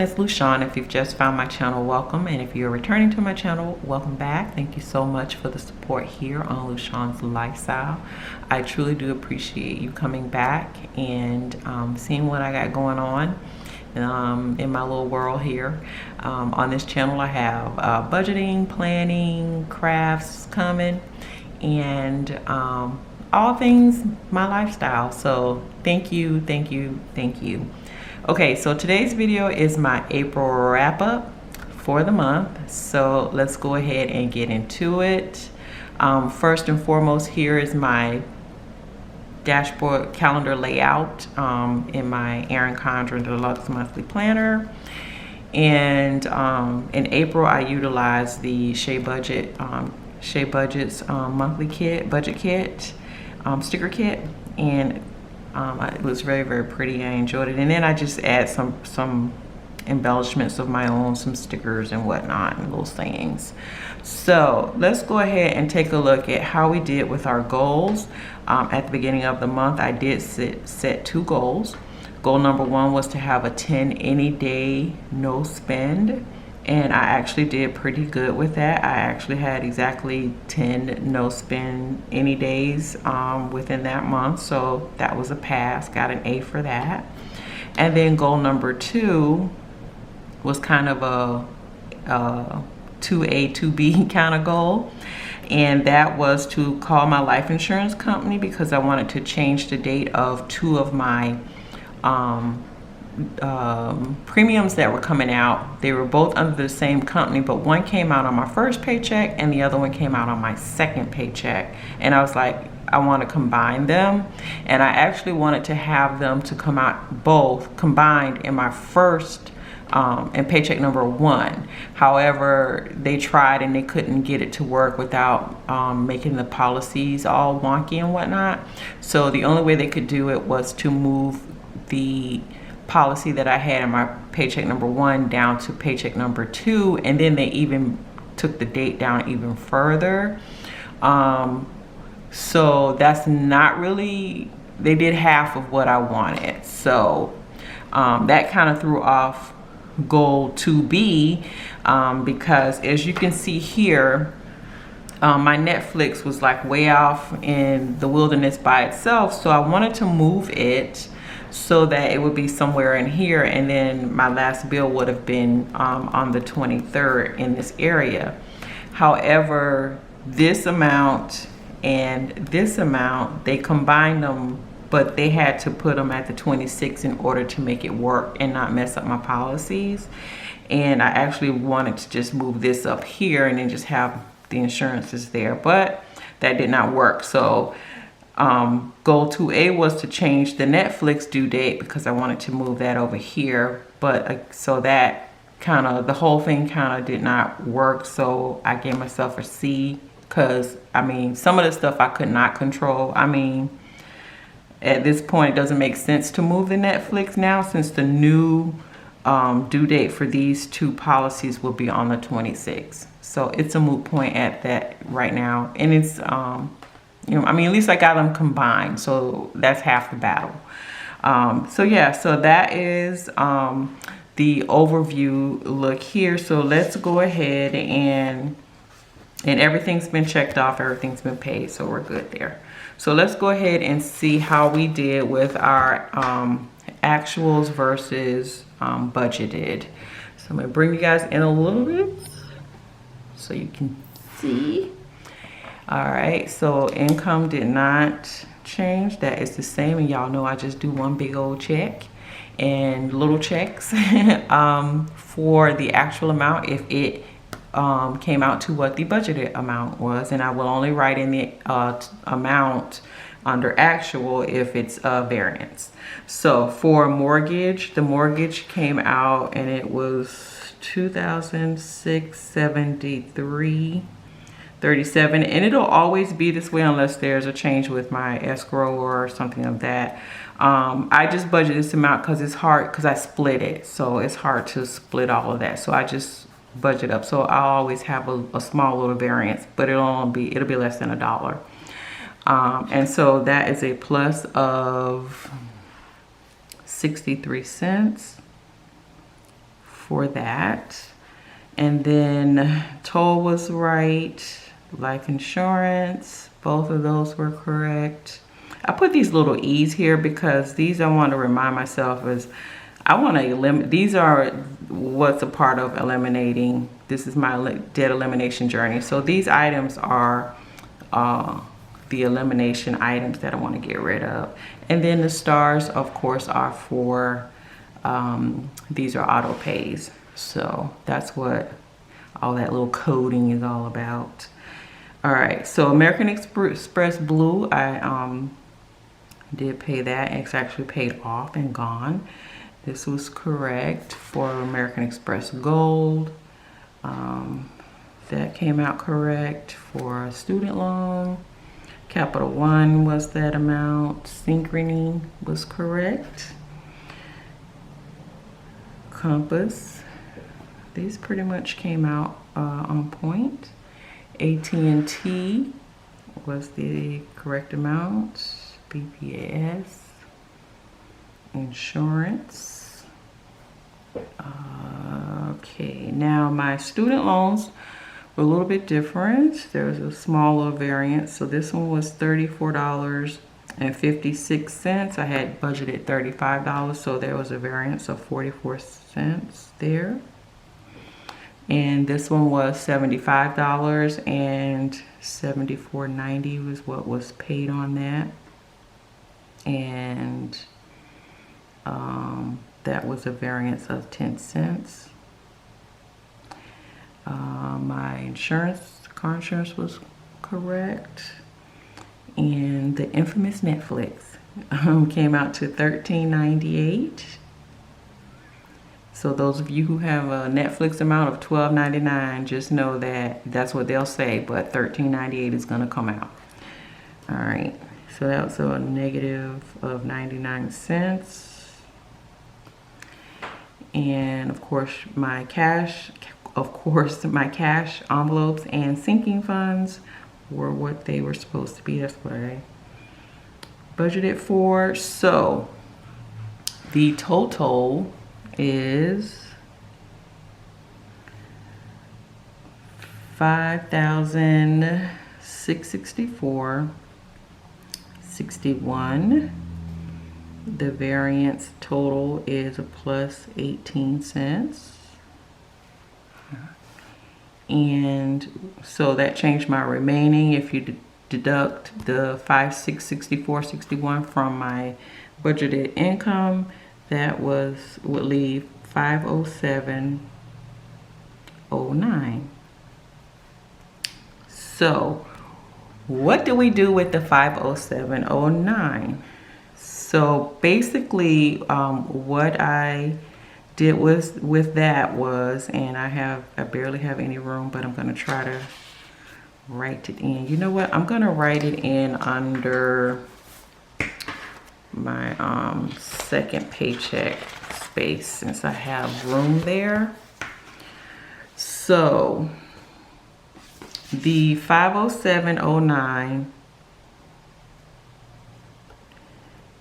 everyone, it's Lushawn. If you've just found my channel, welcome. And if you're returning to my channel, welcome back. Thank you so much for the support here on Lushawn's Lifestyle. I truly do appreciate you coming back and seeing what I got going on in my little world here. On this channel, I have budgeting, planning, crafts coming, and all things my lifestyle. So thank you, thank you, thank you. Okay, so today's video is my April wrap up for the month. So let's go ahead and get into it. First and foremost, here is my dashboard calendar layout in my Erin Condren Deluxe monthly planner. And in April, I utilized the Shea Budget's monthly kit, budget kit, sticker kit, and it was very, very pretty. I enjoyed it. And then I just add some embellishments of my own, some stickers and whatnot, and little sayings. So let's go ahead and take a look at how we did with our goals. At the beginning of the month, I did set 2 goals. Goal number 1 was to have a 10 any day no spend. And I actually did pretty good with that. I actually had exactly 10 no spend any days within that month. So that was a pass, got an A for that. And then goal number 2 was kind of a 2A, 2B kind of goal. And that was to call my life insurance company because I wanted to change the date of 2 of my premiums that were coming out. They were both under the same company, but one came out on my first paycheck and the other one came out on my second paycheck. And I was like, I want to combine them, and I actually wanted to have them to come out both combined in my first and paycheck number 1. However, they tried and they couldn't get it to work without making the policies all wonky and whatnot. So the only way they could do it was to move the policy that I had in my paycheck number 1 down to paycheck number 2, and then they even took the date down even further. So that's not really, they did half of what I wanted. So that kind of threw off goal 2B because as you can see here, my Netflix was like way off in the wilderness by itself. So I wanted to move it so that it would be somewhere in here, and then my last bill would have been on the 23rd in this area. However, this amount and this amount, they combined them, but they had to put them at the 26th in order to make it work and not mess up my policies. And I actually wanted to just move this up here and then just have the insurances there, but that did not work. So goal 2A was to change the Netflix due date because I wanted to move that over here. But so that kind of, the whole thing kind of did not work. So I gave myself a C because, I mean, some of the stuff I could not control. I mean, at this point, it doesn't make sense to move the Netflix now since the new due date for these 2 policies will be on the 26th. So it's a moot point at that right now. And it's, you know, I mean, at least I got them combined, so that's half the battle. So yeah, so that is the overview look here. So let's go ahead and everything's been checked off, everything's been paid, so we're good there. So let's go ahead and see how we did with our actuals versus budgeted. So I'm gonna bring you guys in a little bit so you can see. All right, so income did not change. That is the same, and y'all know I just do one big old check and little checks for the actual amount if it came out to what the budgeted amount was, and I will only write in the amount under actual if it's a variance. So for mortgage, the mortgage came out and it was $2,673.37, and it'll always be this way unless there's a change with my escrow or something of that. I just budget this amount because it's hard, because I split it, so it's hard to split all of that. So I just budget up, so I'll always have a small little variance, but it'll be less than $1. And so that is a plus of 63 cents for that. And then toll was right, life insurance, both of those were correct. I put these little E's here because these I want to remind myself is I want to eliminate, these are what's a part of eliminating. This is my debt elimination journey. So these items are the elimination items that I want to get rid of. And then the stars, of course, are for, these are auto pays. So that's what all that little coding is all about. All right, so American Express Blue, I did pay that. It's actually paid off and gone. This was correct. For American Express Gold, that came out correct. For a student loan, Capital One was that amount. Synchrony was correct. Compass, these pretty much came out on point. AT&T was the correct amount. BPAS, insurance. Okay, now my student loans were a little bit different. There was a smaller variance. So this one was $34.56. I had budgeted $35, so there was a variance of 44 cents there. And this one was $75, and $74.90 was what was paid on that. And that was a variance of 10 cents. My insurance, car insurance was correct. And the infamous Netflix came out to $13.98. So those of you who have a Netflix amount of $12.99, just know that that's what they'll say, but $13.98 is gonna come out. All right, so that was a negative of 99 cents. And of course, my cash envelopes and sinking funds were what they were supposed to be. That's what I budgeted for. So the total is $5,664.61. The variance total is a plus 18 cents. And so that changed my remaining. If you deduct the $5,664.61 from my budgeted income, that would leave $507.09. So what do we do with the $507.09? So basically what I did with that was, and I barely have any room, but I'm gonna try to write it in. You know what? I'm gonna write it in under my second paycheck space since I have room there. So the $507.09,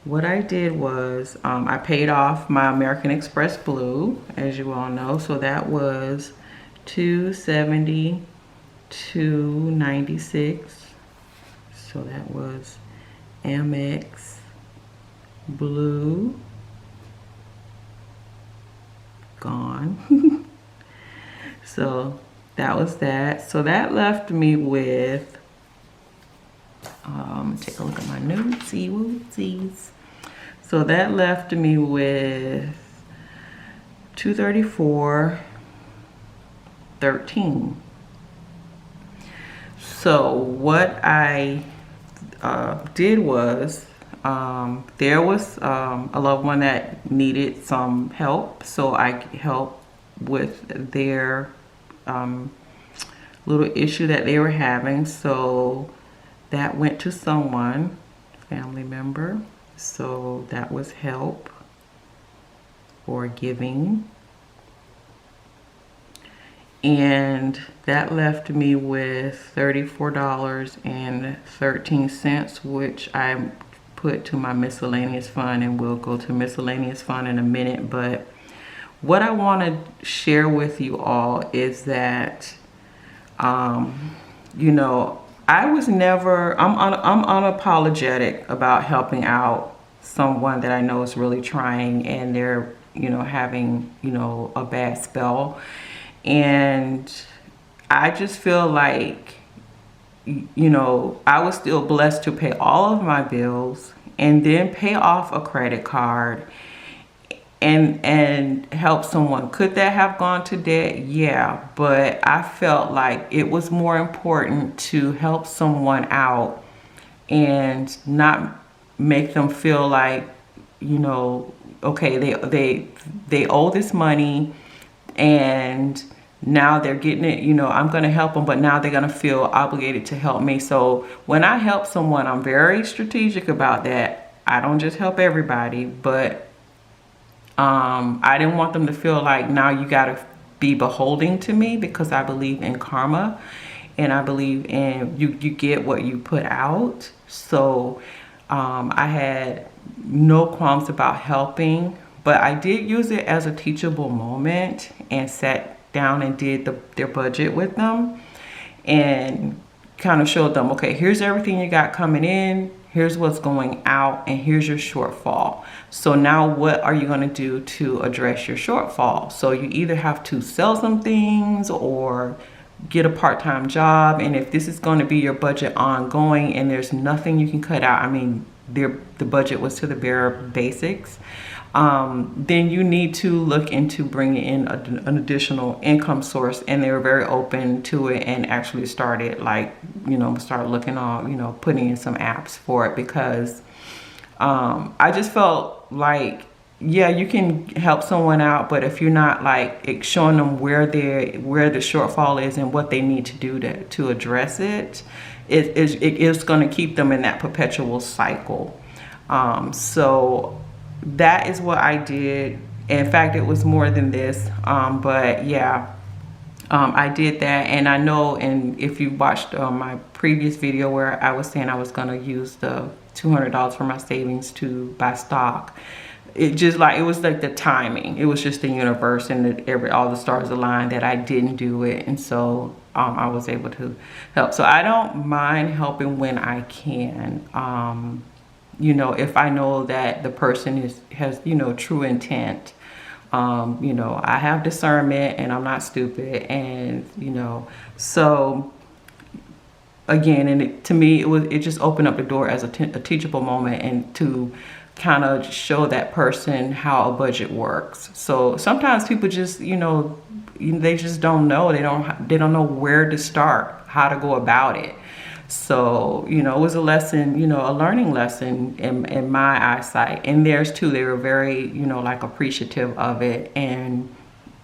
what I did was I paid off my American Express Blue, as you all know. So that was $272.96. So that was Amex Blue gone. So that was that. So that left me with, take a look at my notes, whoopsies. So that left me with $234.13. So what I did was, there was a loved one that needed some help, so I helped with their little issue that they were having. So that went to someone, family member. So that was help or giving. And that left me with $34.13, which I put to my miscellaneous fund, and we'll go to miscellaneous fund in a minute. But what I want to share with you all is that, you know, I'm unapologetic about helping out someone that I know is really trying and they're, you know, having, you know, a bad spell. And I just feel like, you know, I was still blessed to pay all of my bills and then pay off a credit card and help someone. Could that have gone to debt? Yeah, but I felt like it was more important to help someone out and not make them feel like, you know, okay, they owe this money and now they're getting it, you know, I'm going to help them, but now they're going to feel obligated to help me. So when I help someone, I'm very strategic about that. I don't just help everybody, but I didn't want them to feel like now you got to be beholden to me, because I believe in karma and I believe in you get what you put out. So I had no qualms about helping, but I did use it as a teachable moment and sat down and did their budget with them and kind of showed them, okay, here's everything you got coming in, here's what's going out, and here's your shortfall. So now what are you going to do to address your shortfall? So you either have to sell some things or get a part-time job. And if this is going to be your budget ongoing and there's nothing you can cut out, I mean, the budget was to the bare basics, then you need to look into bringing in an additional income source. And they were very open to it and actually started, like, you know, start looking on, you know, putting in some apps for it, because I just felt like, yeah, you can help someone out, but if you're not like showing them where the shortfall is and what they need to do to address it, it is going to keep them in that perpetual cycle. So that is what I did. In fact, it was more than this, but yeah, I did that. And I know, and if you watched my previous video where I was saying I was going to use the $200 from my savings to buy stock, it just like, it was like the timing, it was just the universe and all the stars aligned that I didn't do it. And so I was able to help. So I don't mind helping when I can, you know, if I know that the person has, you know, true intent. You know, I have discernment and I'm not stupid, and, you know, so again, and to me, it just opened up the door as a teachable moment, and to kind of show that person how a budget works. So sometimes people just, you know, they just don't know. They don't know where to start, how to go about it. So, you know, it was a lesson, you know, a learning lesson in my eyesight. And theirs too. They were very, you know, like appreciative of it, and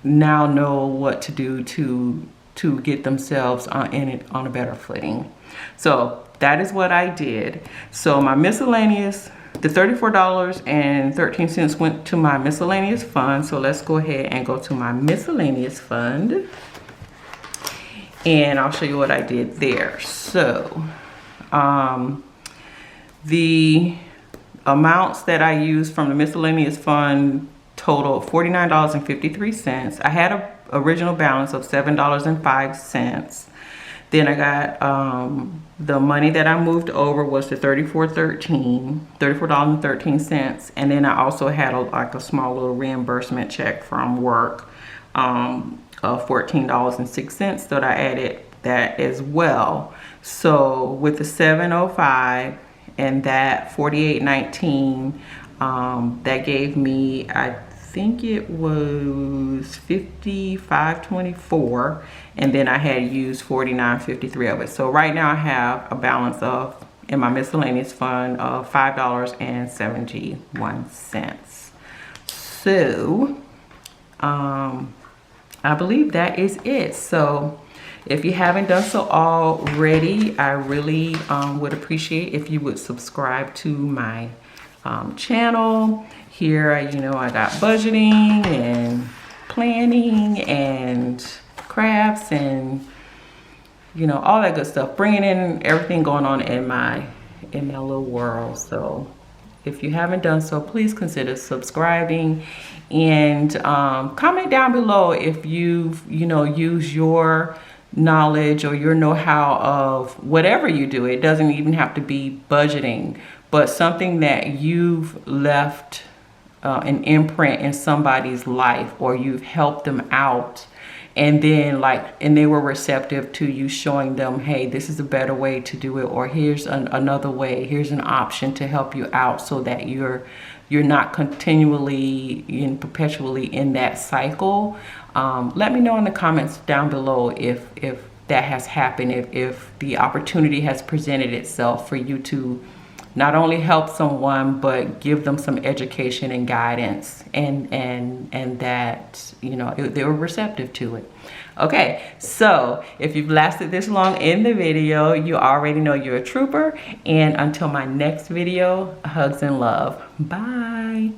now know what to do to get themselves on a better footing. So that is what I did. So my miscellaneous, the $34.13 went to my miscellaneous fund. So let's go ahead and go to my miscellaneous fund, and I'll show you what I did there. So the amounts that I used from the miscellaneous fund total $49.53. I had an original balance of $7.05. Then I got the money that I moved over was the $34.13, and then I also had like a small little reimbursement check from work of $14.06, so I added that as well. So with the $705 and that $48.19, that gave me, I think it was $55.24, and then I had used $49.53 of it. So right now I have a balance of, in my miscellaneous fund, of $5.71. So I believe that is it. So if you haven't done so already, I really would appreciate if you would subscribe to my channel. Here, you know, I got budgeting and planning and crafts and, you know, all that good stuff, bringing in everything going on in my little world. So If you haven't done so, please consider subscribing, and comment down below if you've, you know, used your knowledge or your know-how of whatever you do. It doesn't even have to be budgeting, but something that you've left an imprint in somebody's life, or you've helped them out, and then and they were receptive to you showing them, hey, this is a better way to do it, or here's another way, here's an option to help you out, so that you're not continually and perpetually in that cycle. Let me know in the comments down below if that has happened, if the opportunity has presented itself for you to not only help someone, but give them some education and guidance, and that, you know, they were receptive to it. Okay, so if you've lasted this long in the video, you already know you're a trooper. And until my next video, hugs and love. Bye.